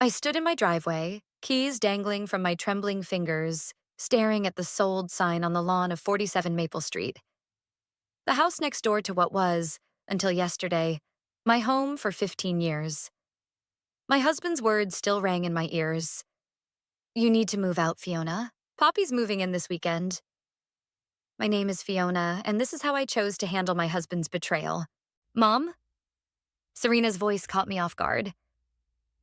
I stood in my driveway, keys dangling from my trembling fingers, staring at the sold sign on the lawn of 47 Maple Street. The house next door to what was, until yesterday, my home for 15 years. My husband's words still rang in my ears. "You need to move out, Fiona. Poppy's moving in this weekend." My name is Fiona, and this is how I chose to handle my husband's betrayal. "Mom?" Serena's voice caught me off guard.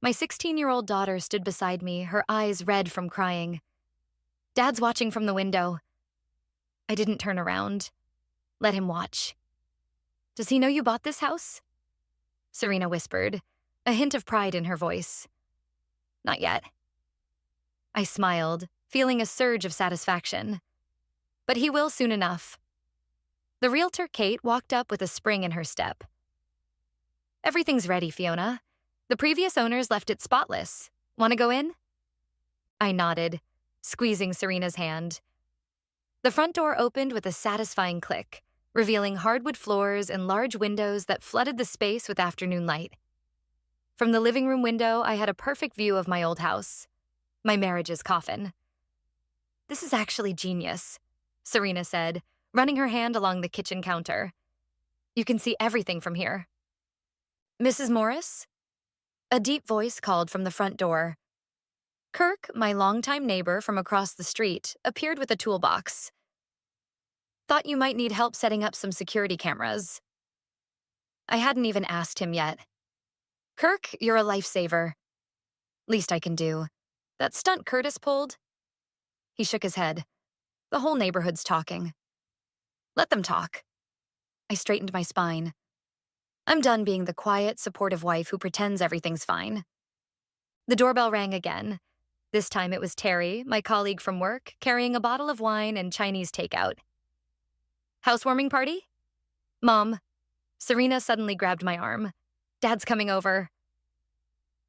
My 16-year-old daughter stood beside me, her eyes red from crying. "Dad's watching from the window." I didn't turn around. Let him watch. "Does he know you bought this house?" Serena whispered, a hint of pride in her voice. "Not yet." I smiled, feeling a surge of satisfaction. "But he will soon enough." The realtor, Kate, walked up with a spring in her step. "Everything's ready, Fiona. The previous owners left it spotless. Want to go in?" I nodded, squeezing Serena's hand. The front door opened with a satisfying click, revealing hardwood floors and large windows that flooded the space with afternoon light. From the living room window, I had a perfect view of my old house, my marriage's coffin. "This is actually genius," Serena said, running her hand along the kitchen counter. "You can see everything from here." "Mrs. Morris?" A deep voice called from the front door. Kirk, my longtime neighbor from across the street, appeared with a toolbox. "Thought you might need help setting up some security cameras." I hadn't even asked him yet. "Kirk, you're a lifesaver." "Least I can do. That stunt Curtis pulled?" He shook his head. "The whole neighborhood's talking." "Let them talk." I straightened my spine. I'm done being the quiet, supportive wife who pretends everything's fine. The doorbell rang again. This time it was Terry, my colleague from work, carrying a bottle of wine and Chinese takeout. "Housewarming party?" "Mom." Serena suddenly grabbed my arm. "Dad's coming over."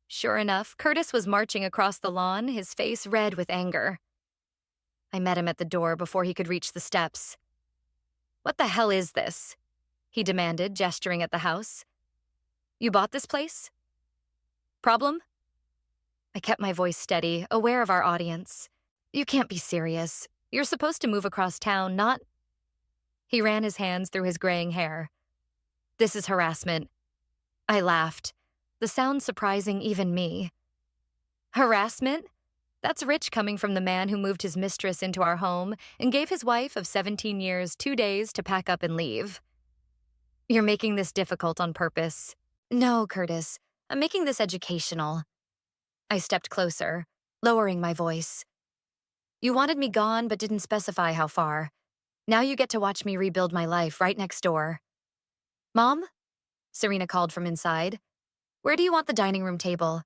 Sure enough, Curtis was marching across the lawn, his face red with anger. I met him at the door before he could reach the steps. "What the hell is this?" he demanded, gesturing at the house. "You bought this place?" "Problem?" I kept my voice steady, aware of our audience. "You can't be serious. You're supposed to move across town, not—" He ran his hands through his graying hair. "This is harassment." I laughed, the sound surprising even me. "Harassment? That's rich coming from the man who moved his mistress into our home and gave his wife of 17 years 2 days to pack up and leave." "You're making this difficult on purpose." "No, Curtis, I'm making this educational." I stepped closer, lowering my voice. "You wanted me gone but didn't specify how far. Now you get to watch me rebuild my life right next door." "Mom?" Serena called from inside. "Where do you want the dining room table?"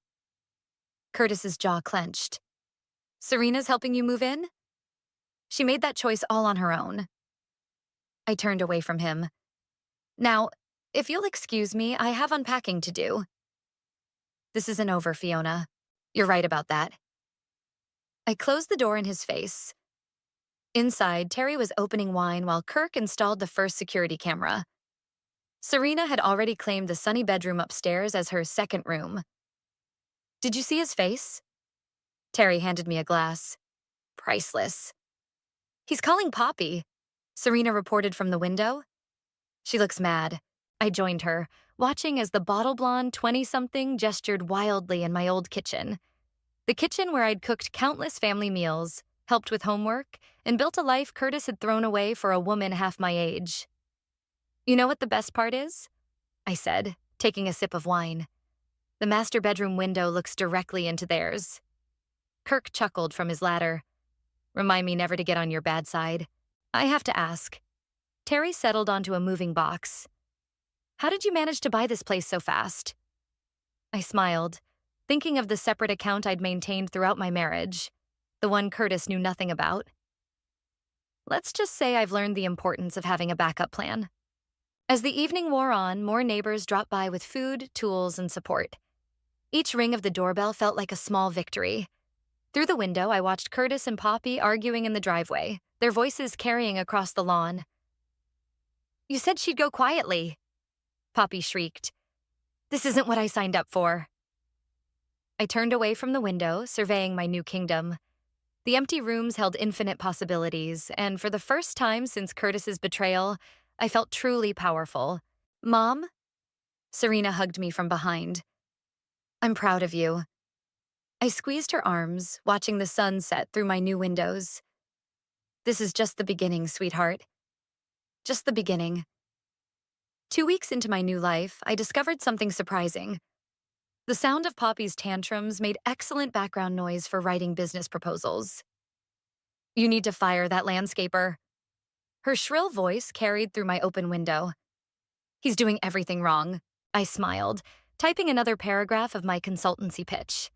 Curtis's jaw clenched. "Serena's helping you move in?" "She made that choice all on her own." I turned away from him. "Now, if you'll excuse me, I have unpacking to do." "This isn't over, Fiona. You're right about that." I closed the door in his face. Inside, Terry was opening wine while Kirk installed the first security camera. Serena had already claimed the sunny bedroom upstairs as her second room. "Did you see his face?" Terry handed me a glass. "Priceless." "He's calling Poppy," Serena reported from the window. "She looks mad." I joined her, watching as the bottle blonde 20-something gestured wildly in my old kitchen. The kitchen where I'd cooked countless family meals, helped with homework, and built a life Curtis had thrown away for a woman half my age. "You know what the best part is?" I said, taking a sip of wine. "The master bedroom window looks directly into theirs." Kirk chuckled from his ladder. "Remind me never to get on your bad side." "I have to ask." Terry settled onto a moving box. "How did you manage to buy this place so fast?" I smiled, thinking of the separate account I'd maintained throughout my marriage, the one Curtis knew nothing about. Let's just say I've learned the importance of having a backup plan. As the evening wore on, more neighbors dropped by with food, tools, and support. Each ring of the doorbell felt like a small victory. Through the window, I watched Curtis and Poppy arguing in the driveway, their voices carrying across the lawn. "You said she'd go quietly," Poppy shrieked. "This isn't what I signed up for." I turned away from the window, surveying my new kingdom. The empty rooms held infinite possibilities, and for the first time since Curtis's betrayal, I felt truly powerful. Mom? Serena hugged me from behind. I'm proud of you. I squeezed her arms, watching the sun set through my new windows. This is just the beginning, sweetheart. Just the beginning. 2 weeks into my new life, I discovered something surprising. The sound of Poppy's tantrums made excellent background noise for writing business proposals. You need to fire that landscaper. Her shrill voice carried through my open window. He's doing everything wrong. I smiled, typing another paragraph of my consultancy pitch.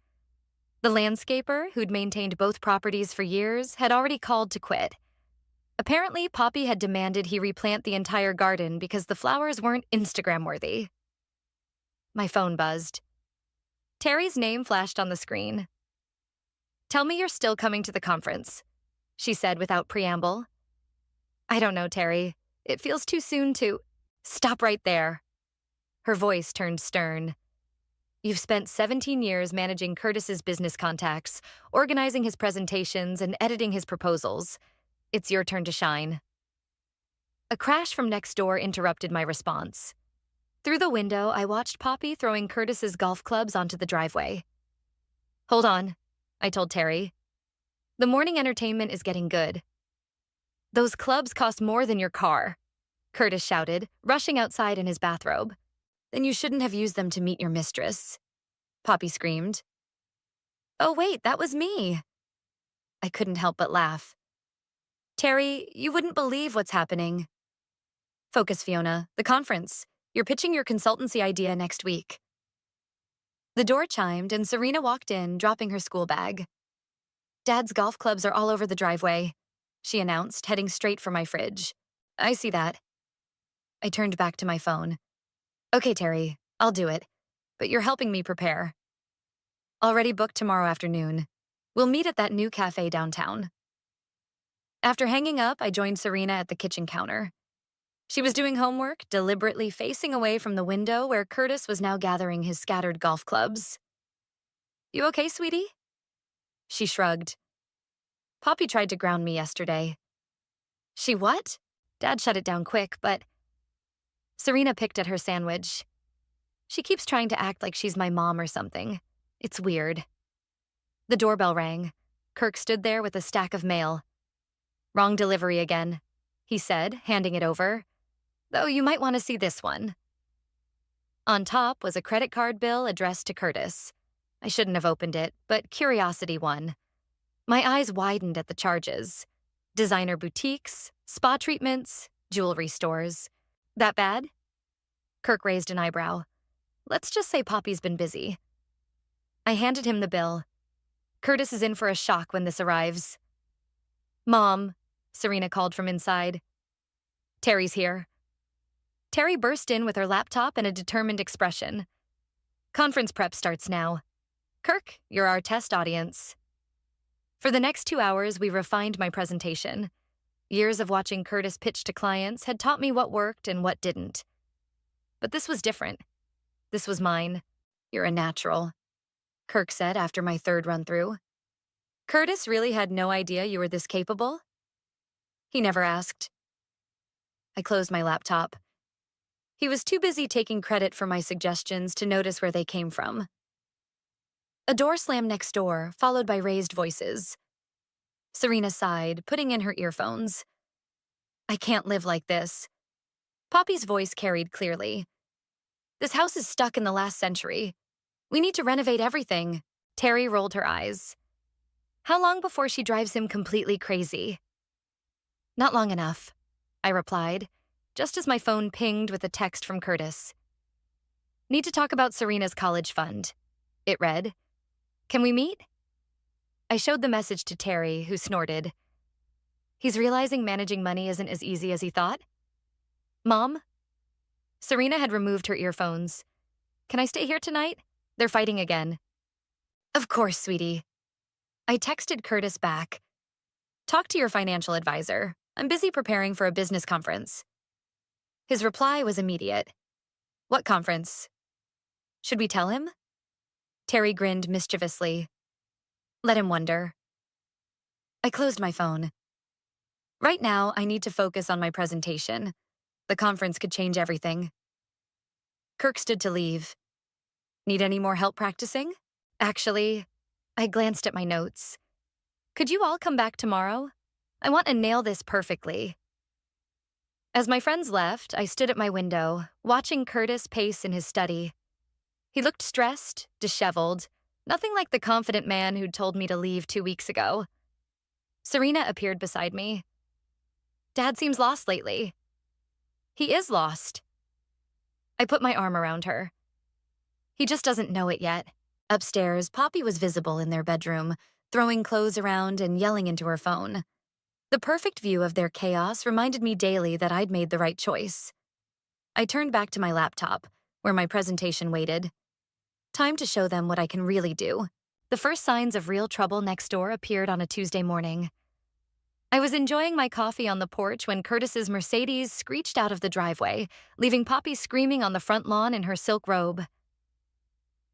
The landscaper, who'd maintained both properties for years, had already called to quit. Apparently, Poppy had demanded he replant the entire garden because the flowers weren't Instagram-worthy. My phone buzzed. Terry's name flashed on the screen. Tell me you're still coming to the conference, she said without preamble. I don't know, Terry. It feels too soon to... Stop right there. Her voice turned stern. You've spent 17 years managing Curtis's business contacts, organizing his presentations, and editing his proposals. It's your turn to shine. A crash from next door interrupted my response. Through the window, I watched Poppy throwing Curtis's golf clubs onto the driveway. Hold on, I told Terry. The morning entertainment is getting good. Those clubs cost more than your car, Curtis shouted, rushing outside in his bathrobe. Then you shouldn't have used them to meet your mistress, Poppy screamed. Oh, wait, that was me. I couldn't help but laugh. Terry, you wouldn't believe what's happening. Focus, Fiona. The conference. You're pitching your consultancy idea next week. The door chimed and Serena walked in, dropping her school bag. Dad's golf clubs are all over the driveway, she announced, heading straight for my fridge. I see that. I turned back to my phone. Okay, Terry, I'll do it, but you're helping me prepare. Already booked tomorrow afternoon. We'll meet at that new cafe downtown. After hanging up, I joined Serena at the kitchen counter. She was doing homework, deliberately facing away from the window where Curtis was now gathering his scattered golf clubs. You okay, sweetie? She shrugged. Poppy tried to ground me yesterday. She what? Dad shut it down quick, but... Serena picked at her sandwich. She keeps trying to act like she's my mom or something. It's weird. The doorbell rang. Kirk stood there with a stack of mail. Wrong delivery again, he said, handing it over. Though you might want to see this one. On top was a credit card bill addressed to Curtis. I shouldn't have opened it, but curiosity won. My eyes widened at the charges. Designer boutiques, spa treatments, jewelry stores. That bad? Kirk raised an eyebrow. Let's just say Poppy's been busy. I handed him the bill. Curtis is in for a shock when this arrives. Mom, Serena called from inside. Terry's here. Terry burst in with her laptop and a determined expression. Conference prep starts now. Kirk, you're our test audience. For the next 2 hours, we refined my presentation. Years of watching Curtis pitch to clients had taught me what worked and what didn't. But this was different. This was mine. You're a natural, Kirk said after my third run-through. Curtis really had no idea you were this capable? He never asked. I closed my laptop. He was too busy taking credit for my suggestions to notice where they came from. A door slammed next door, followed by raised voices. Serena sighed, putting in her earphones. I can't live like this. Poppy's voice carried clearly. This house is stuck in the last century. We need to renovate everything. Terry rolled her eyes. How long before she drives him completely crazy? Not long enough, I replied, just as my phone pinged with a text from Curtis. Need to talk about Serena's college fund. It read. Can we meet? I showed the message to Terry, who snorted. He's realizing managing money isn't as easy as he thought. Mom? Serena had removed her earphones. Can I stay here tonight? They're fighting again. Of course, sweetie. I texted Curtis back. Talk to your financial advisor. I'm busy preparing for a business conference. His reply was immediate. What conference? Should we tell him? Terry grinned mischievously. Let him wonder. I closed my phone. Right now, I need to focus on my presentation. The conference could change everything. Kirk stood to leave. Need any more help practicing? Actually, I glanced at my notes. Could you all come back tomorrow? I want to nail this perfectly. As my friends left, I stood at my window, watching Curtis pace in his study. He looked stressed, disheveled, nothing like the confident man who'd told me to leave 2 weeks ago. Serena appeared beside me. Dad seems lost lately. He is lost. I put my arm around her. He just doesn't know it yet. Upstairs, Poppy was visible in their bedroom, throwing clothes around and yelling into her phone. The perfect view of their chaos reminded me daily that I'd made the right choice. I turned back to my laptop, where my presentation waited. Time to show them what I can really do. The first signs of real trouble next door appeared on a Tuesday morning. I was enjoying my coffee on the porch when Curtis's Mercedes screeched out of the driveway, leaving Poppy screaming on the front lawn in her silk robe.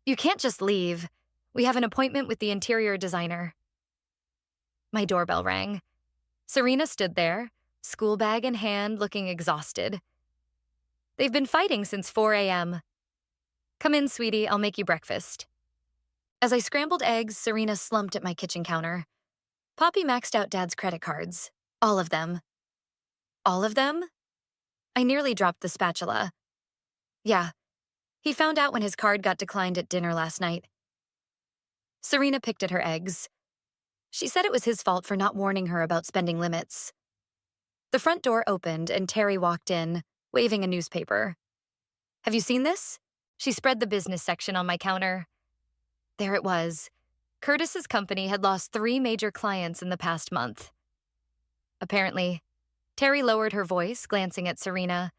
You can't just leave. We have an appointment with the interior designer. My doorbell rang. Serena stood there, school bag in hand, looking exhausted. They've been fighting since 4 a.m. Come in, sweetie, I'll make you breakfast. As I scrambled eggs, Serena slumped at my kitchen counter. Poppy maxed out Dad's credit cards. All of them. All of them? I nearly dropped the spatula. Yeah. He found out when his card got declined at dinner last night. Serena picked at her eggs. She said it was his fault for not warning her about spending limits. The front door opened and Terry walked in, waving a newspaper. Have you seen this? She spread the business section on my counter. There it was. Curtis's company had lost 3 major clients in the past month. Apparently, Terry lowered her voice, glancing at Serena.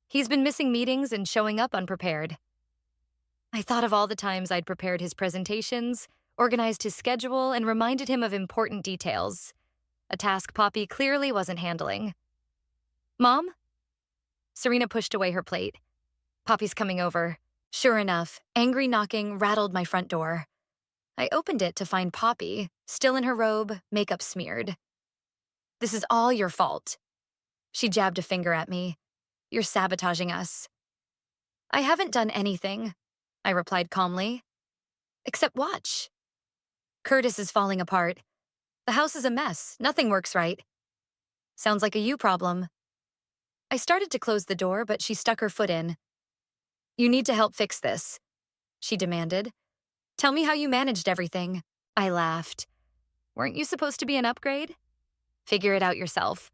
He's been missing meetings and showing up unprepared. I thought of all the times I'd prepared his presentations, organized his schedule, and reminded him of important details. A task Poppy clearly wasn't handling. Mom? Serena pushed away her plate. Poppy's coming over. Sure enough, angry knocking rattled my front door. I opened it to find Poppy, still in her robe, makeup smeared. This is all your fault. She jabbed a finger at me. You're sabotaging us. I haven't done anything, I replied calmly. Except watch. Curtis is falling apart. The house is a mess. Nothing works right. Sounds like a you problem. I started to close the door, but she stuck her foot in. You need to help fix this, she demanded. Tell me how you managed everything. I laughed. Weren't you supposed to be an upgrade? Figure it out yourself.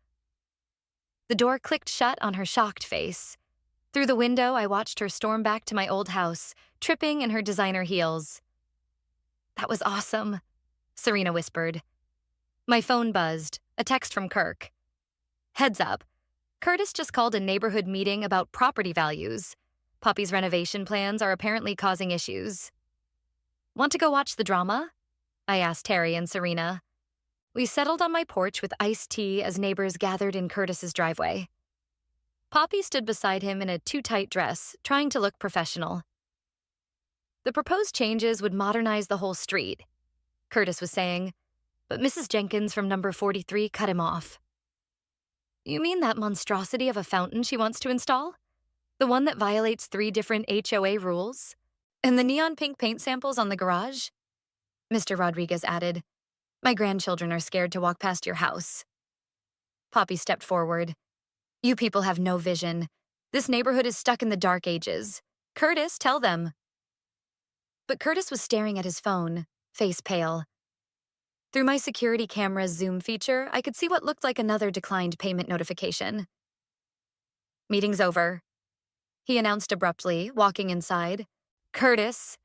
The door clicked shut on her shocked face. Through the window, I watched her storm back to my old house, tripping in her designer heels. That was awesome, Serena whispered. My phone buzzed, a text from Kirk. Heads up, Curtis just called a neighborhood meeting about property values. Poppy's renovation plans are apparently causing issues. Want to go watch the drama? I asked Terry and Serena. We settled on my porch with iced tea as neighbors gathered in Curtis's driveway. Poppy stood beside him in a too-tight dress, trying to look professional. The proposed changes would modernize the whole street, Curtis was saying, but Mrs. Jenkins from number 43 cut him off. You mean that monstrosity of a fountain she wants to install? The one that violates 3 different HOA rules? And the neon pink paint samples on the garage? Mr. Rodriguez added, My grandchildren are scared to walk past your house. Poppy stepped forward. You people have no vision. This neighborhood is stuck in the dark ages. Curtis, tell them. But Curtis was staring at his phone, face pale. Through my security camera's zoom feature, I could see what looked like another declined payment notification. Meeting's over, he announced abruptly, walking inside. Curtis.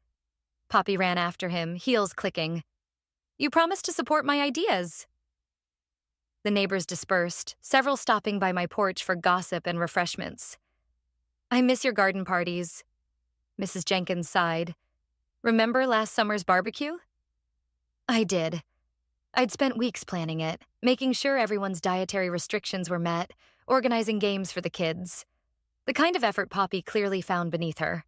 Poppy ran after him, heels clicking. You promised to support my ideas. The neighbors dispersed, several stopping by my porch for gossip and refreshments. I miss your garden parties. Mrs. Jenkins sighed. Remember last summer's barbecue? I did. I'd spent weeks planning it, making sure everyone's dietary restrictions were met, organizing games for the kids. The kind of effort Poppy clearly found beneath her.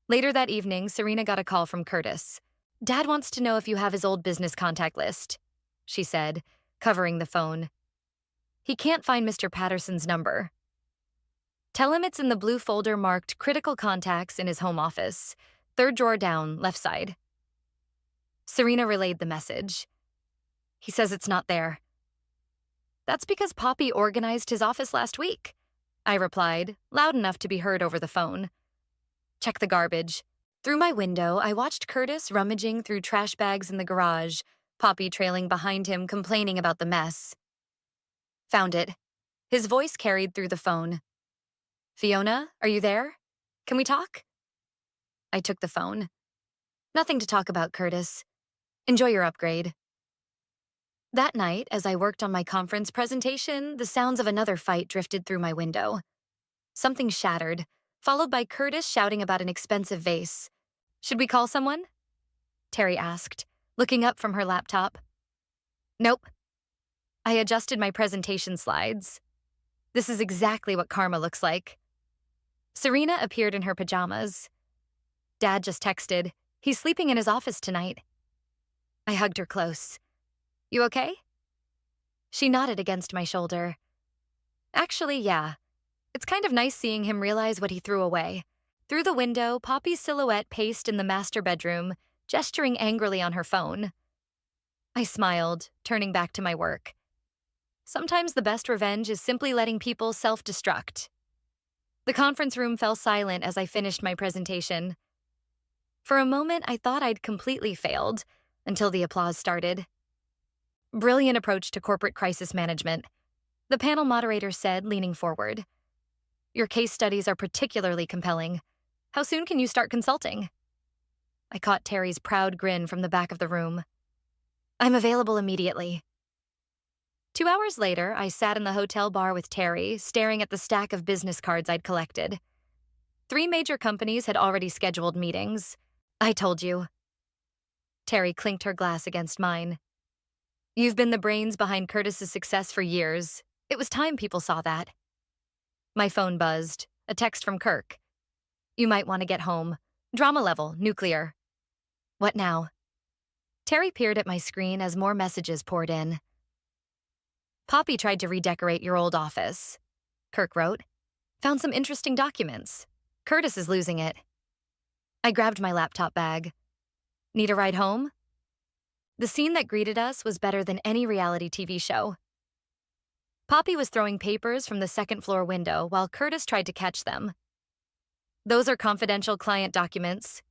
Later that evening, Serena got a call from Curtis. Dad wants to know if you have his old business contact list, she said, covering the phone. He can't find Mr. Patterson's number. Tell him it's in the blue folder marked Critical Contacts in his home office, third drawer down, left side. Serena relayed the message. He says it's not there. That's because Poppy organized his office last week, I replied, loud enough to be heard over the phone. Check the garbage. Through my window, I watched Curtis rummaging through trash bags in the garage, Poppy trailing behind him, complaining about the mess. Found it. His voice carried through the phone. Fiona, are you there? Can we talk? I took the phone. Nothing to talk about, Curtis. Enjoy your upgrade. That night, as I worked on my conference presentation, the sounds of another fight drifted through my window. Something shattered, followed by Curtis shouting about an expensive vase. Should we call someone? Terry asked, looking up from her laptop. Nope. I adjusted my presentation slides. This is exactly what karma looks like. Serena appeared in her pajamas. Dad just texted. He's sleeping in his office tonight. I hugged her close. You okay? She nodded against my shoulder. Actually, yeah. It's kind of nice seeing him realize what he threw away. Through the window, Poppy's silhouette paced in the master bedroom, gesturing angrily on her phone. I smiled, turning back to my work. Sometimes the best revenge is simply letting people self-destruct. The conference room fell silent as I finished my presentation. For a moment, I thought I'd completely failed, until the applause started. Brilliant approach to corporate crisis management, the panel moderator said, leaning forward. Your case studies are particularly compelling. How soon can you start consulting? I caught Terry's proud grin from the back of the room. I'm available immediately. 2 hours later, I sat in the hotel bar with Terry, staring at the stack of business cards I'd collected. 3 major companies had already scheduled meetings. I told you. Terry clinked her glass against mine. You've been the brains behind Curtis's success for years. It was time people saw that. My phone buzzed. A text from Kirk. You might want to get home. Drama level, nuclear. What now? Terry peered at my screen as more messages poured in. Poppy tried to redecorate your old office, Kirk wrote. Found some interesting documents. Curtis is losing it. I grabbed my laptop bag. Need a ride home? The scene that greeted us was better than any reality TV show. Poppy was throwing papers from the second-floor window while Curtis tried to catch them. Those are confidential client documents,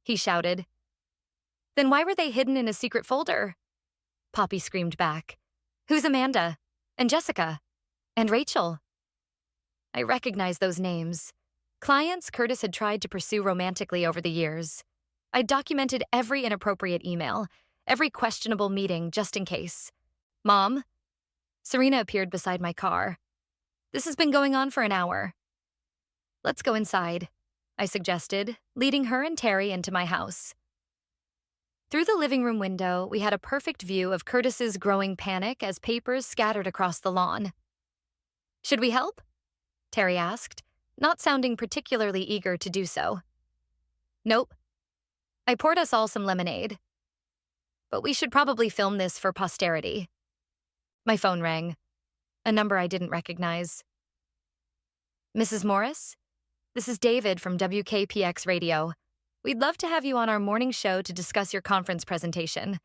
he shouted. Then why were they hidden in a secret folder? Poppy screamed back. Who's Amanda? And Jessica? And Rachel? I recognized those names. Clients Curtis had tried to pursue romantically over the years. I documented every inappropriate email, every questionable meeting, just in case. Mom? Serena appeared beside my car. This has been going on for an hour. Let's go inside, I suggested, leading her and Terry into my house. Through the living room window, we had a perfect view of Curtis's growing panic as papers scattered across the lawn. Should we help? Terry asked, not sounding particularly eager to do so. Nope. I poured us all some lemonade. But we should probably film this for posterity. My phone rang. A number I didn't recognize. Mrs. Morris? This is David from WKPX Radio. We'd love to have you on our morning show to discuss your conference presentation.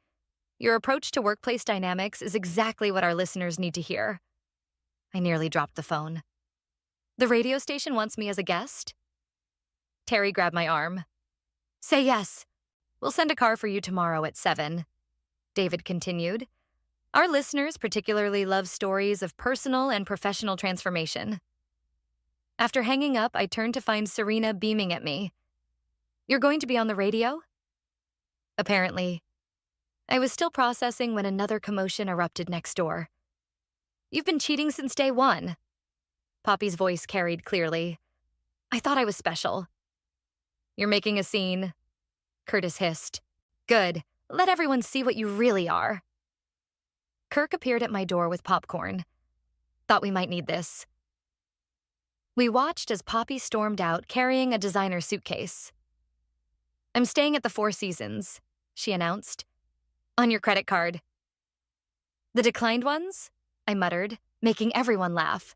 Your approach to workplace dynamics is exactly what our listeners need to hear. I nearly dropped the phone. The radio station wants me as a guest? Terry grabbed my arm. Say yes. We'll send a car for you tomorrow at 7. David continued. Our listeners particularly love stories of personal and professional transformation. After hanging up, I turned to find Serena beaming at me. You're going to be on the radio? Apparently. I was still processing when another commotion erupted next door. You've been cheating since day 1. Poppy's voice carried clearly. I thought I was special. You're making a scene, Curtis hissed. Good. Let everyone see what you really are. Kirk appeared at my door with popcorn. Thought we might need this. We watched as Poppy stormed out carrying a designer suitcase. I'm staying at the Four Seasons, she announced. On your credit card. The declined ones? I muttered, making everyone laugh.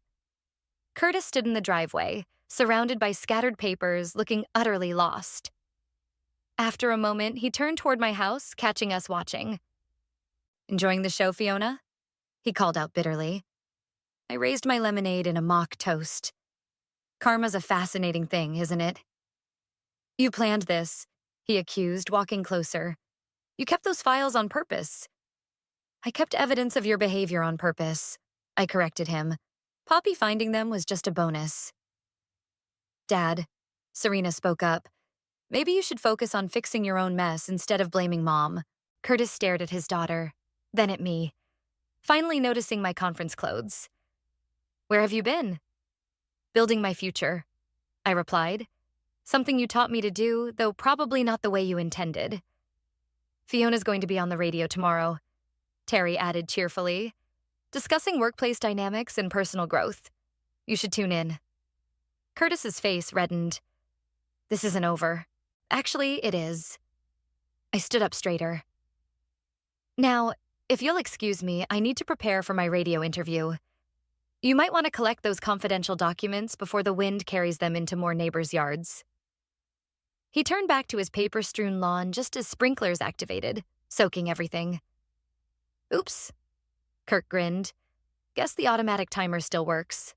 Curtis stood in the driveway, surrounded by scattered papers, looking utterly lost. After a moment, he turned toward my house, catching us watching. Enjoying the show, Fiona? He called out bitterly. I raised my lemonade in a mock toast. Karma's a fascinating thing, isn't it? You planned this, he accused, walking closer. You kept those files on purpose. I kept evidence of your behavior on purpose, I corrected him. Poppy finding them was just a bonus. Dad, Serena spoke up. Maybe you should focus on fixing your own mess instead of blaming Mom. Curtis stared at his daughter, then at me, finally noticing my conference clothes. Where have you been? Building my future, I replied. Something you taught me to do, though probably not the way you intended. Fiona's going to be on the radio tomorrow, Terry added cheerfully, discussing workplace dynamics and personal growth. You should tune in. Curtis's face reddened. This isn't over. Actually, it is. I stood up straighter. Now, if you'll excuse me, I need to prepare for my radio interview. You might want to collect those confidential documents before the wind carries them into more neighbors' yards. He turned back to his paper-strewn lawn just as sprinklers activated, soaking everything. Oops, Kirk grinned. Guess the automatic timer still works.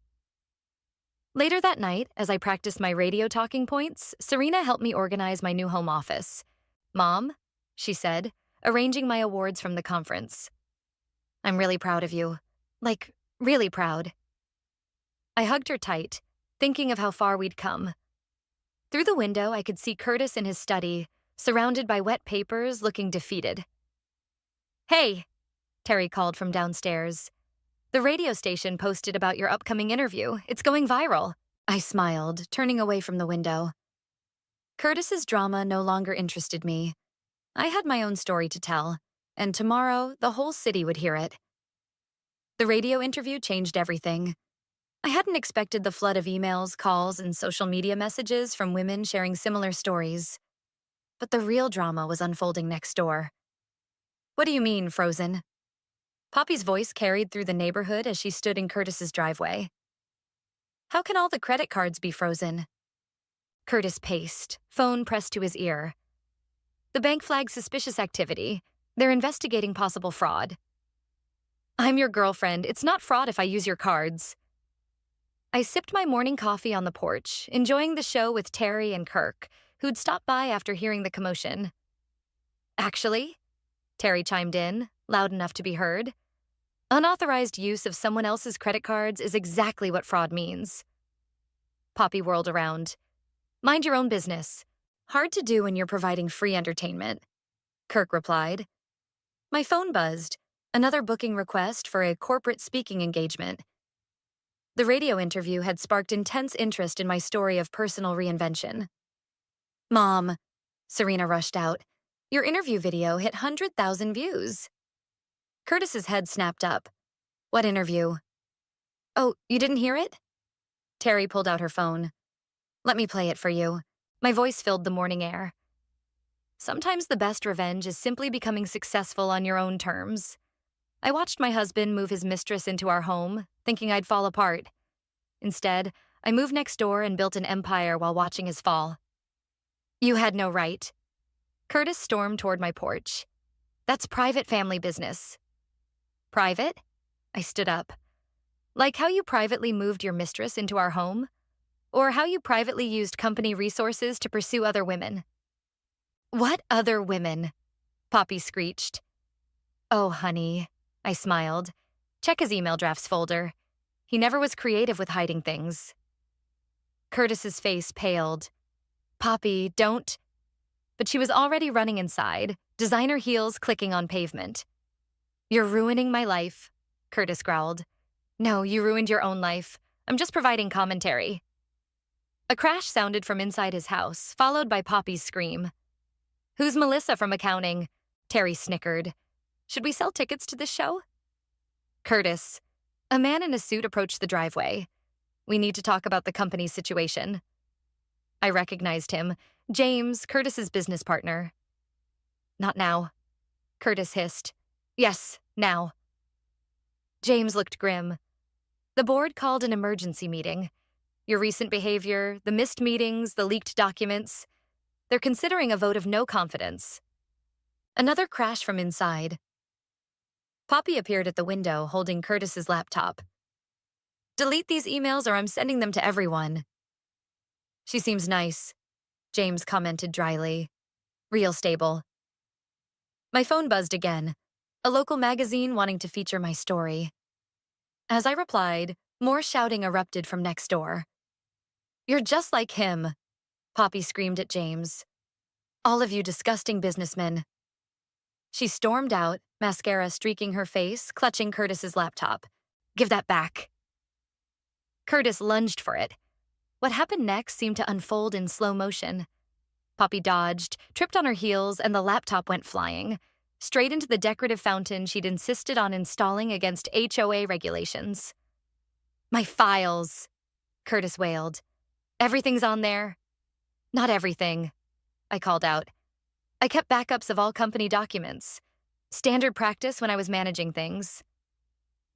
Later that night, as I practiced my radio talking points, Serena helped me organize my new home office. Mom, she said, arranging my awards from the conference. I'm really proud of you. Like, really proud. I hugged her tight, thinking of how far we'd come. Through the window, I could see Curtis in his study, surrounded by wet papers, looking defeated. Hey, Terry called from downstairs. The radio station posted about your upcoming interview. It's going viral. I smiled, turning away from the window. Curtis's drama no longer interested me. I had my own story to tell, and tomorrow, the whole city would hear it. The radio interview changed everything. I hadn't expected the flood of emails, calls, and social media messages from women sharing similar stories. But the real drama was unfolding next door. What do you mean, frozen? Poppy's voice carried through the neighborhood as she stood in Curtis's driveway. How can all the credit cards be frozen? Curtis paced, phone pressed to his ear. The bank flagged suspicious activity. They're investigating possible fraud. I'm your girlfriend. It's not fraud if I use your cards. I sipped my morning coffee on the porch, enjoying the show with Terry and Kirk, who'd stopped by after hearing the commotion. Actually, Terry chimed in, loud enough to be heard. Unauthorized use of someone else's credit cards is exactly what fraud means. Poppy whirled around. Mind your own business. Hard to do when you're providing free entertainment. Kirk replied. My phone buzzed. Another booking request for a corporate speaking engagement. The radio interview had sparked intense interest in my story of personal reinvention. Mom, Serena rushed out. Your interview video hit 100,000 views. Curtis's head snapped up. What interview? Oh, you didn't hear it? Terry pulled out her phone. Let me play it for you. My voice filled the morning air. Sometimes the best revenge is simply becoming successful on your own terms. I watched my husband move his mistress into our home, thinking I'd fall apart. Instead, I moved next door and built an empire while watching his fall. You had no right. Curtis stormed toward my porch. That's private family business. Private? I stood up. Like how you privately moved your mistress into our home? Or how you privately used company resources to pursue other women? What other women? Poppy screeched. Oh, honey, I smiled. Check his email drafts folder. He never was creative with hiding things. Curtis's face paled. Poppy, don't. But she was already running inside, designer heels clicking on pavement. You're ruining my life, Curtis growled. No, you ruined your own life. I'm just providing commentary. A crash sounded from inside his house, followed by Poppy's scream. Who's Melissa from accounting? Terry snickered. Should we sell tickets to this show? Curtis. A man in a suit approached the driveway. We need to talk about the company's situation. I recognized him. James, Curtis's business partner. Not now, Curtis hissed. Yes, now. James looked grim. The board called an emergency meeting. Your recent behavior, the missed meetings, the leaked documents. They're considering a vote of no confidence. Another crash from inside. Poppy appeared at the window, holding Curtis's laptop. Delete these emails or I'm sending them to everyone. She seems nice, James commented dryly. Real stable. My phone buzzed again. A local magazine wanting to feature my story. As I replied, more shouting erupted from next door. You're just like him, Poppy screamed at James. All of you disgusting businessmen. She stormed out, mascara streaking her face, clutching Curtis's laptop. Give that back. Curtis lunged for it. What happened next seemed to unfold in slow motion. Poppy dodged, tripped on her heels, and the laptop went flying, straight into the decorative fountain she'd insisted on installing against HOA regulations. My files, Curtis wailed. Everything's on there. Not everything, I called out. I kept backups of all company documents. Standard practice when I was managing things.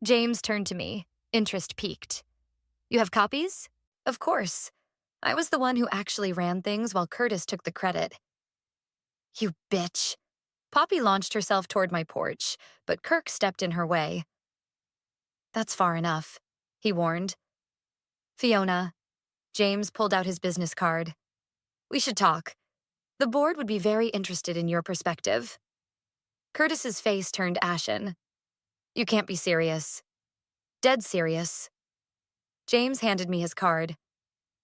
James turned to me, interest piqued. You have copies? Of course. I was the one who actually ran things while Curtis took the credit. You bitch. Poppy launched herself toward my porch, but Kirk stepped in her way. That's far enough, he warned. Fiona. James pulled out his business card. We should talk. The board would be very interested in your perspective. Curtis's face turned ashen. You can't be serious. Dead serious. James handed me his card.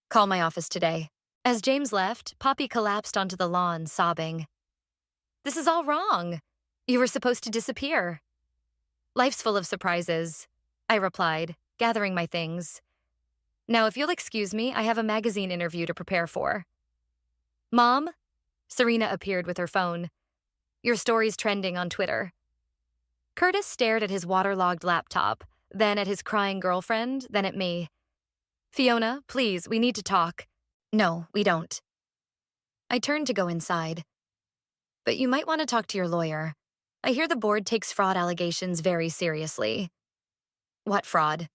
Call my office today. As James left, Poppy collapsed onto the lawn, sobbing. This is all wrong. You were supposed to disappear. Life's full of surprises, I replied, gathering my things. Now, if you'll excuse me, I have a magazine interview to prepare for. Mom? Serena appeared with her phone. Your story's trending on Twitter. Curtis stared at his waterlogged laptop, then at his crying girlfriend, then at me. Fiona, please, we need to talk. No, we don't. I turned to go inside. But you might want to talk to your lawyer. I hear the board takes fraud allegations very seriously. What fraud?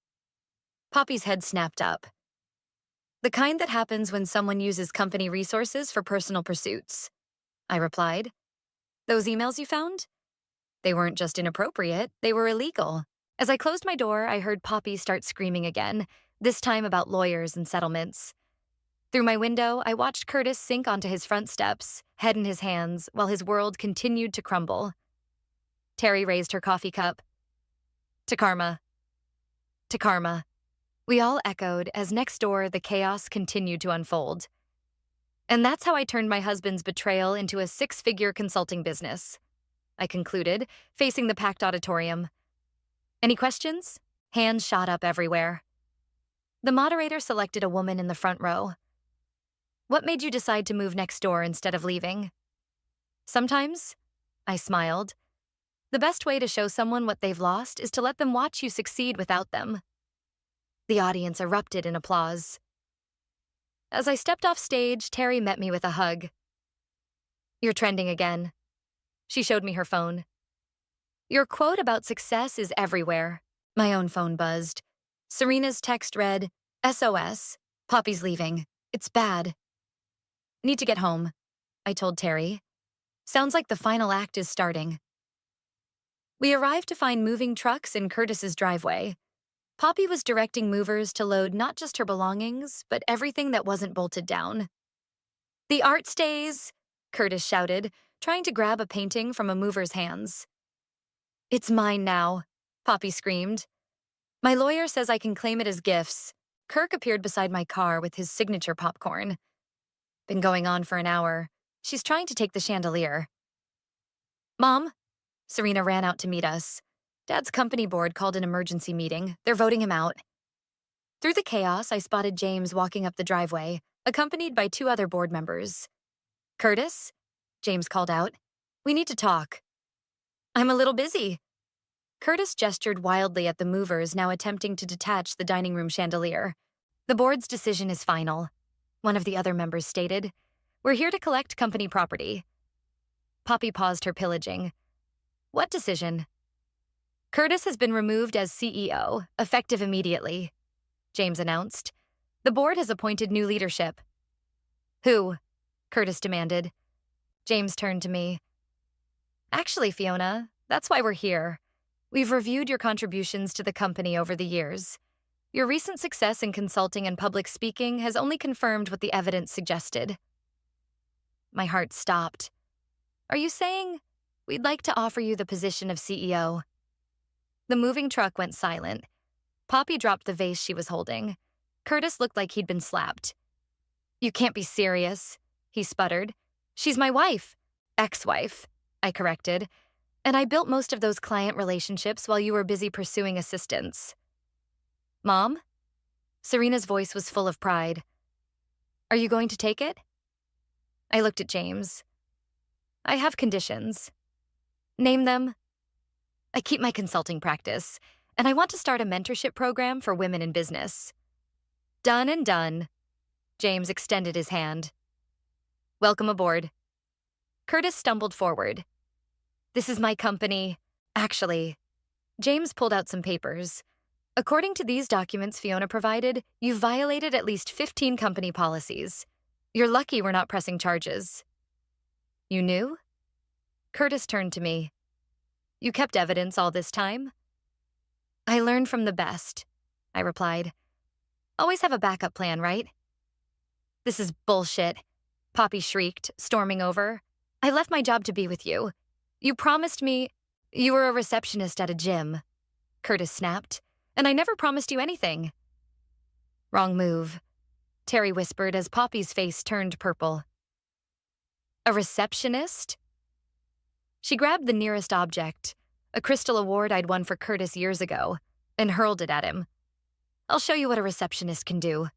Poppy's head snapped up. The kind that happens when someone uses company resources for personal pursuits, I replied. Those emails you found? They weren't just inappropriate, they were illegal. As I closed my door, I heard Poppy start screaming again, this time about lawyers and settlements. Through my window, I watched Curtis sink onto his front steps, head in his hands, while his world continued to crumble. Terry raised her coffee cup. To karma. To karma. We all echoed as next door the chaos continued to unfold. And that's how I turned my husband's betrayal into a 6-figure consulting business, I concluded, facing the packed auditorium. Any questions? Hands shot up everywhere. The moderator selected a woman in the front row. What made you decide to move next door instead of leaving? Sometimes, I smiled. The best way to show someone what they've lost is to let them watch you succeed without them. The audience erupted in applause. As I stepped off stage, Terry met me with a hug. You're trending again. She showed me her phone. Your quote about success is everywhere. My own phone buzzed. Serena's text read, SOS, Poppy's leaving. It's bad. Need to get home, I told Terry. Sounds like the final act is starting. We arrived to find moving trucks in Curtis's driveway. Poppy was directing movers to load not just her belongings, but everything that wasn't bolted down. The art stays, Curtis shouted, trying to grab a painting from a mover's hands. It's mine now, Poppy screamed. My lawyer says I can claim it as gifts. Kirk appeared beside my car with his signature popcorn. Been going on for an hour. She's trying to take the chandelier. Mom? Serena ran out to meet us. Dad's company board called an emergency meeting. They're voting him out. Through the chaos, I spotted James walking up the driveway, accompanied by 2 other board members. Curtis? James called out. We need to talk. I'm a little busy. Curtis gestured wildly at the movers now attempting to detach the dining room chandelier. The board's decision is final. one of the other members stated. We're here to collect company property. Poppy paused her pillaging. What decision? Curtis has been removed as CEO, effective immediately, James announced. The board has appointed new leadership. Who? Curtis demanded. James turned to me. Actually, Fiona, that's why we're here. We've reviewed your contributions to the company over the years. Your recent success in consulting and public speaking has only confirmed what the evidence suggested. My heart stopped. Are you saying we'd like to offer you the position of CEO? The moving truck went silent. Poppy dropped the vase she was holding. Curtis looked like he'd been slapped. You can't be serious, he sputtered. She's my wife. Ex-wife, I corrected. And I built most of those client relationships while you were busy pursuing assistants. Mom? Serena's voice was full of pride. Are you going to take it? I looked at James. I have conditions. Name them. I keep my consulting practice, and I want to start a mentorship program for women in business. Done and done. James extended his hand. Welcome aboard. Curtis stumbled forward. This is my company. Actually, James pulled out some papers. According to these documents Fiona provided, you've violated at least 15 company policies. You're lucky we're not pressing charges. You knew? Curtis turned to me. You kept evidence all this time? I learned from the best, I replied. Always have a backup plan, right? This is bullshit, Poppy shrieked, storming over. I left my job to be with you. You promised me you were a receptionist at a gym, Curtis snapped, and I never promised you anything. Wrong move, Terry whispered as Poppy's face turned purple. A receptionist? She grabbed the nearest object, a crystal award I'd won for Curtis years ago, and hurled it at him. I'll show you what a receptionist can do.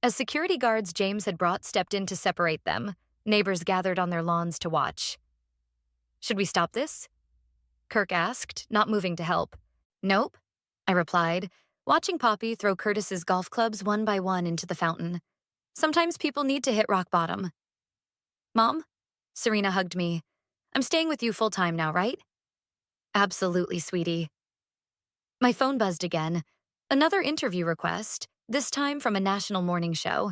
As security guards James had brought stepped in to separate them, neighbors gathered on their lawns to watch. Should we stop this? Kirk asked, not moving to help. Nope, I replied, watching Poppy throw Curtis's golf clubs one by one into the fountain. Sometimes people need to hit rock bottom. Mom? Serena hugged me. I'm staying with you full-time now, right? Absolutely, sweetie. My phone buzzed again. Another interview request, this time from a national morning show.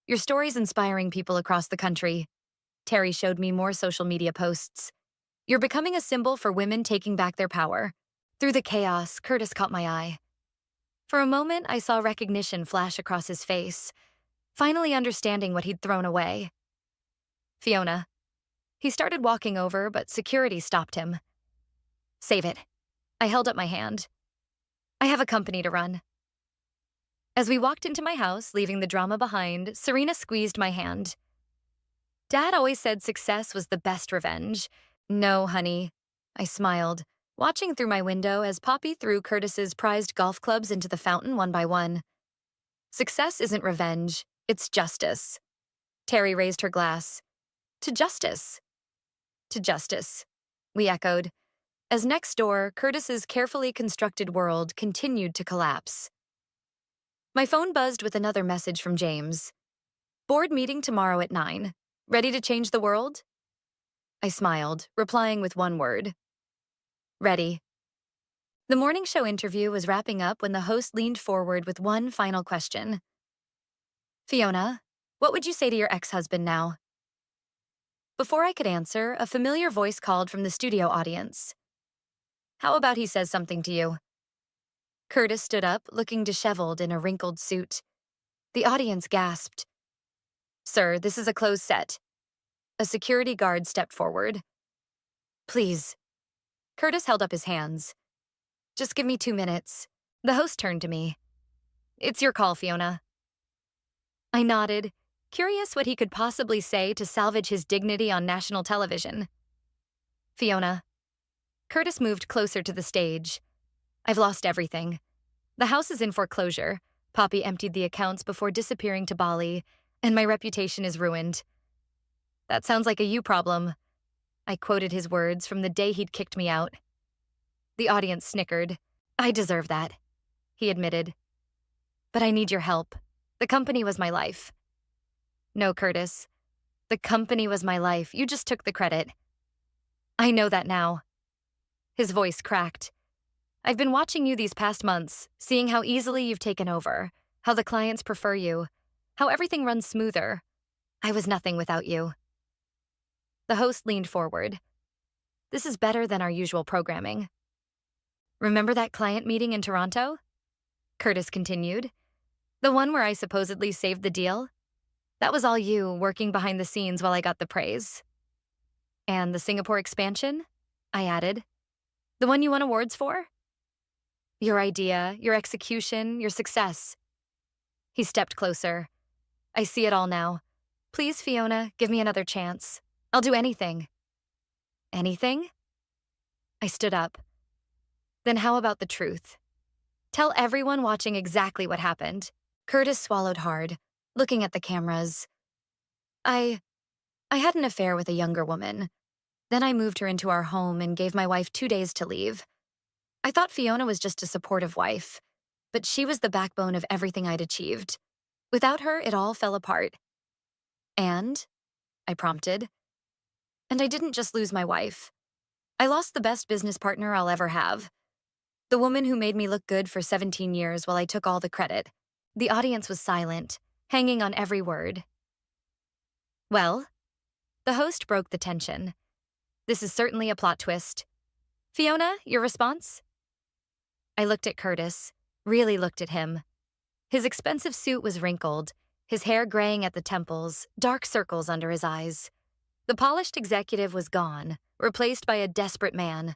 Your story's inspiring people across the country. Terry showed me more social media posts. You're becoming a symbol for women taking back their power. Through the chaos, Curtis caught my eye. For a moment, I saw recognition flash across his face, finally understanding what he'd thrown away. Fiona. He started walking over, but security stopped him. Save it. I held up my hand. I have a company to run. As we walked into my house, leaving the drama behind, Serena squeezed my hand. Dad always said success was the best revenge. No, honey. I smiled, watching through my window as Poppy threw Curtis's prized golf clubs into the fountain one by one. Success isn't revenge, it's justice. Terry raised her glass. To justice. To justice, we echoed, as next door, Curtis's carefully constructed world continued to collapse. My phone buzzed with another message from James. Board meeting tomorrow at 9. Ready to change the world? I smiled, replying with one word. Ready. The morning show interview was wrapping up when the host leaned forward with one final question. Fiona, what would you say to your ex-husband now? Before I could answer, a familiar voice called from the studio audience. How about he says something to you? Curtis stood up, looking disheveled in a wrinkled suit. The audience gasped. Sir, this is a closed set. A security guard stepped forward. Please. Curtis held up his hands. Just give me 2 minutes. The host turned to me. It's your call, Fiona. I nodded, curious what he could possibly say to salvage his dignity on national television. Fiona. Curtis moved closer to the stage. I've lost everything. The house is in foreclosure. Poppy emptied the accounts before disappearing to Bali, and my reputation is ruined. That sounds like a you problem. I quoted his words from the day he'd kicked me out. The audience snickered. I deserve that, he admitted. But I need your help. The company was my life. No, Curtis. The company was my life. You just took the credit. I know that now. His voice cracked. I've been watching you these past months, seeing how easily you've taken over, how the clients prefer you, how everything runs smoother. I was nothing without you. The host leaned forward. This is better than our usual programming. Remember that client meeting in Toronto? Curtis continued. The one where I supposedly saved the deal? That was all you, working behind the scenes while I got the praise. And the Singapore expansion? I added. The one you won awards for? Your idea, your execution, your success. He stepped closer. I see it all now. Please, Fiona, give me another chance. I'll do anything. Anything? I stood up. Then how about the truth? Tell everyone watching exactly what happened. Curtis swallowed hard, looking at the cameras. I had an affair with a younger woman. Then I moved her into our home and gave my wife 2 days to leave. I thought Fiona was just a supportive wife, but she was the backbone of everything I'd achieved. Without her, it all fell apart. And? I prompted. And I didn't just lose my wife. I lost the best business partner I'll ever have. The woman who made me look good for 17 years while I took all the credit. The audience was silent, hanging on every word. Well, the host broke the tension. This is certainly a plot twist. Fiona, your response? I looked at Curtis, really looked at him. His expensive suit was wrinkled, his hair graying at the temples, dark circles under his eyes. The polished executive was gone, replaced by a desperate man.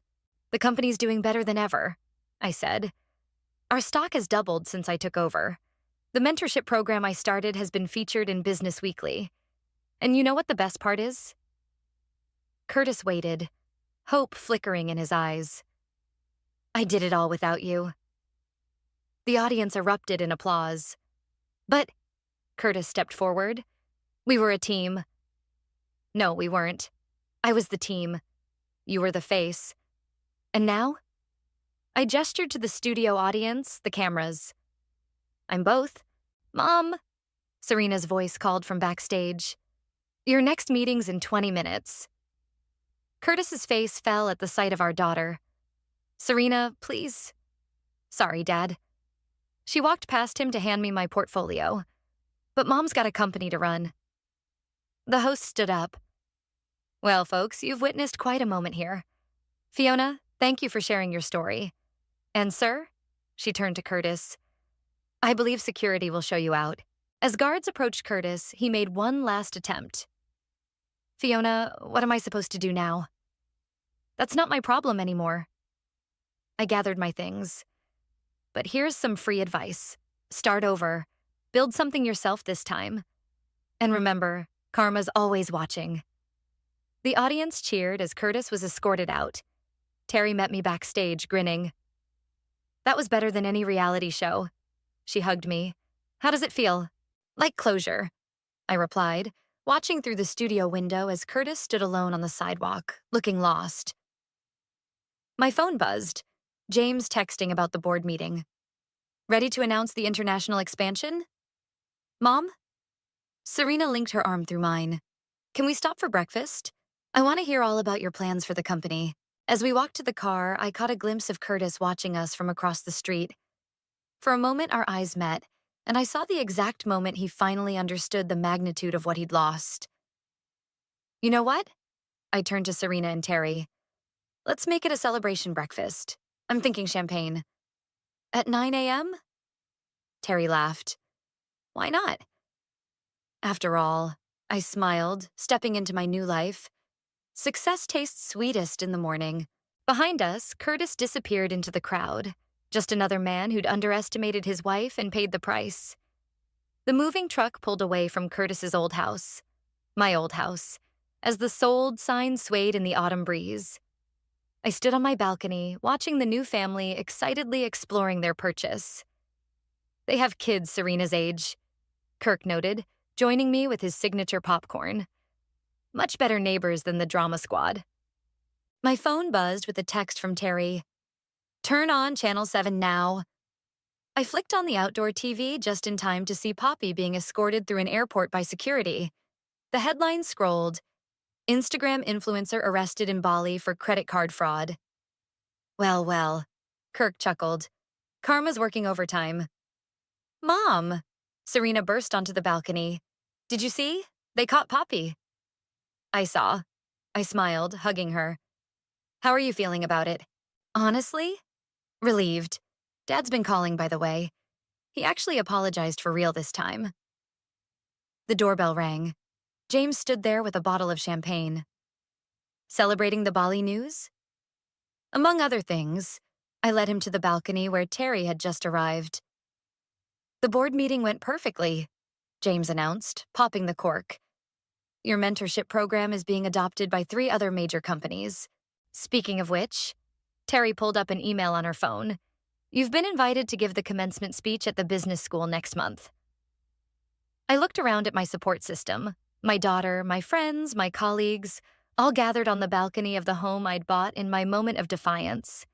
The company's doing better than ever, I said. Our stock has doubled since I took over. The mentorship program I started has been featured in Business Weekly. And you know what the best part is? Curtis waited, hope flickering in his eyes. I did it all without you. The audience erupted in applause. But, Curtis stepped forward, we were a team. No, we weren't. I was the team. You were the face. And now? I gestured to the studio audience, the cameras. I'm both. Mom, Serena's voice called from backstage. Your next meeting's in 20 minutes. Curtis's face fell at the sight of our daughter. Serena, please. Sorry, Dad. She walked past him to hand me my portfolio. But Mom's got a company to run. The host stood up. Well, folks, you've witnessed quite a moment here. Fiona, thank you for sharing your story. And sir, she turned to Curtis, I believe security will show you out. As guards approached Curtis, he made one last attempt. Fiona, what am I supposed to do now? That's not my problem anymore. I gathered my things. But here's some free advice. Start over. Build something yourself this time. And remember, karma's always watching. The audience cheered as Curtis was escorted out. Terry met me backstage, grinning. That was better than any reality show. She hugged me. How does it feel? Like closure, I replied, watching through the studio window as Curtis stood alone on the sidewalk, looking lost. My phone buzzed. James texting about the board meeting. Ready to announce the international expansion? Mom? Serena linked her arm through mine. Can we stop for breakfast? I want to hear all about your plans for the company. As we walked to the car, I caught a glimpse of Curtis watching us from across the street. For a moment, our eyes met, and I saw the exact moment he finally understood the magnitude of what he'd lost. You know what? I turned to Serena and Terry. Let's make it a celebration breakfast. I'm thinking champagne. At 9 a.m.? Terry laughed. Why not? After all, I smiled, stepping into my new life. Success tastes sweetest in the morning. Behind us, Curtis disappeared into the crowd. Just another man who'd underestimated his wife and paid the price. The moving truck pulled away from Curtis's old house, my old house, as the sold sign swayed in the autumn breeze. I stood on my balcony, watching the new family excitedly exploring their purchase. They have kids Serena's age, Kirk noted, joining me with his signature popcorn. Much better neighbors than the drama squad. My phone buzzed with a text from Terry. Turn on Channel 7 now. I flicked on the outdoor TV just in time to see Poppy being escorted through an airport by security. The headline scrolled, Instagram influencer arrested in Bali for credit card fraud. Well, well, Kirk chuckled. Karma's working overtime. Mom! Serena burst onto the balcony. Did you see? They caught Poppy. I saw. I smiled, hugging her. How are you feeling about it? Honestly? Relieved. Dad's been calling, by the way. He actually apologized for real this time. The doorbell rang. James stood there with a bottle of champagne. Celebrating the Bali news? Among other things, I led him to the balcony where Terry had just arrived. The board meeting went perfectly, James announced, popping the cork. Your mentorship program is being adopted by 3 other major companies. Speaking of which, Terry pulled up an email on her phone. You've been invited to give the commencement speech at the business school next month. I looked around at my support system. My daughter, my friends, my colleagues, all gathered on the balcony of the home I'd bought in my moment of defiance.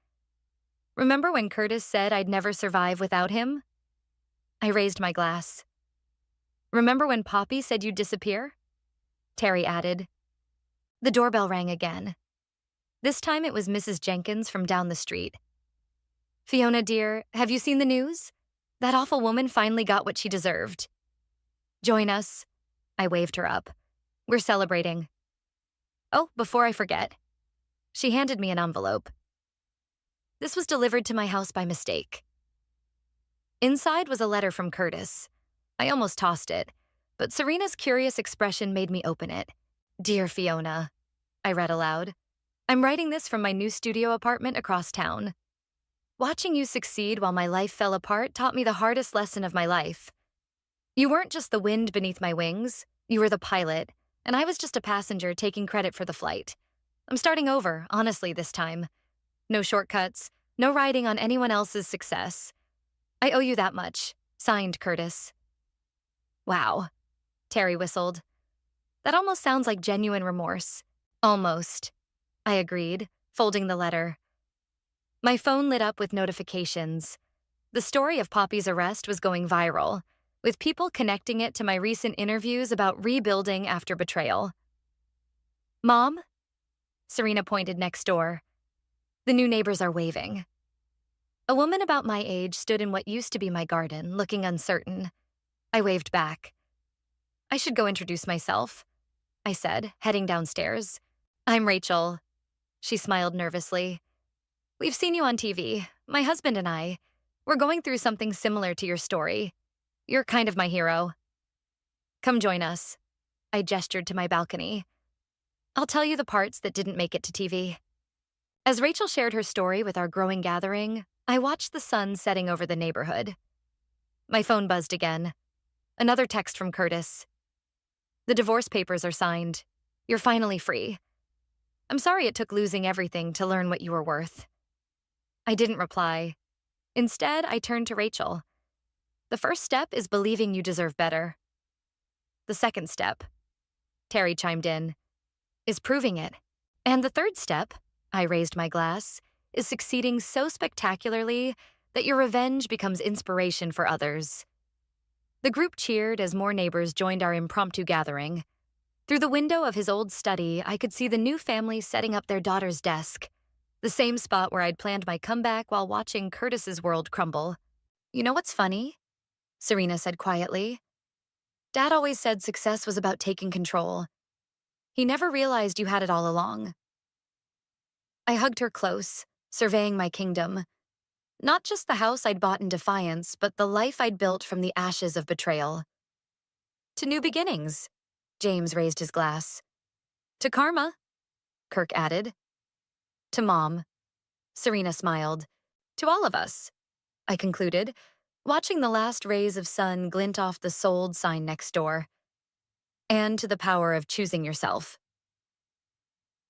Remember when Curtis said I'd never survive without him? I raised my glass. Remember when Poppy said you'd disappear? Terry added. The doorbell rang again. This time it was Mrs. Jenkins from down the street. Fiona, dear, have you seen the news? That awful woman finally got what she deserved. Join us. I waved her up. We're celebrating. Oh, before I forget. She handed me an envelope. This was delivered to my house by mistake. Inside was a letter from Curtis. I almost tossed it, but Serena's curious expression made me open it. Dear Fiona, I read aloud. I'm writing this from my new studio apartment across town. Watching you succeed while my life fell apart taught me the hardest lesson of my life. You weren't just the wind beneath my wings, you were the pilot, and I was just a passenger taking credit for the flight. I'm starting over, honestly, this time. No shortcuts, no riding on anyone else's success. I owe you that much. Signed, Curtis. Wow, Terry whistled. That almost sounds like genuine remorse. Almost, I agreed, folding the letter. My phone lit up with notifications. The story of Poppy's arrest was going viral, with people connecting it to my recent interviews about rebuilding after betrayal. Mom? Serena pointed next door. The new neighbors are waving. A woman about my age stood in what used to be my garden, looking uncertain. I waved back. I should go introduce myself, I said, heading downstairs. I'm Rachel. She smiled nervously. We've seen you on TV. My husband and I. We're going through something similar to your story. You're kind of my hero. Come join us. I gestured to my balcony. I'll tell you the parts that didn't make it to TV. As Rachel shared her story with our growing gathering, I watched the sun setting over the neighborhood. My phone buzzed again. Another text from Curtis. The divorce papers are signed. You're finally free. I'm sorry it took losing everything to learn what you were worth. I didn't reply. Instead, I turned to Rachel. The first step is believing you deserve better. The second step, Terry chimed in, is proving it. And the third step, I raised my glass, is succeeding so spectacularly that your revenge becomes inspiration for others. The group cheered as more neighbors joined our impromptu gathering. Through the window of his old study, I could see the new family setting up their daughter's desk, the same spot where I'd planned my comeback while watching Curtis's world crumble. You know what's funny? Serena said quietly. Dad always said success was about taking control. He never realized you had it all along. I hugged her close, surveying my kingdom. Not just the house I'd bought in defiance, but the life I'd built from the ashes of betrayal. To new beginnings, James raised his glass. To karma, Kirk added. To Mom, Serena smiled. To all of us, I concluded, watching the last rays of sun glint off the sold sign next door. And to the power of choosing yourself.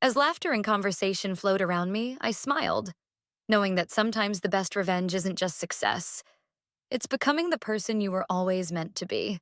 As laughter and conversation flowed around me, I smiled, knowing that sometimes the best revenge isn't just success. It's becoming the person you were always meant to be.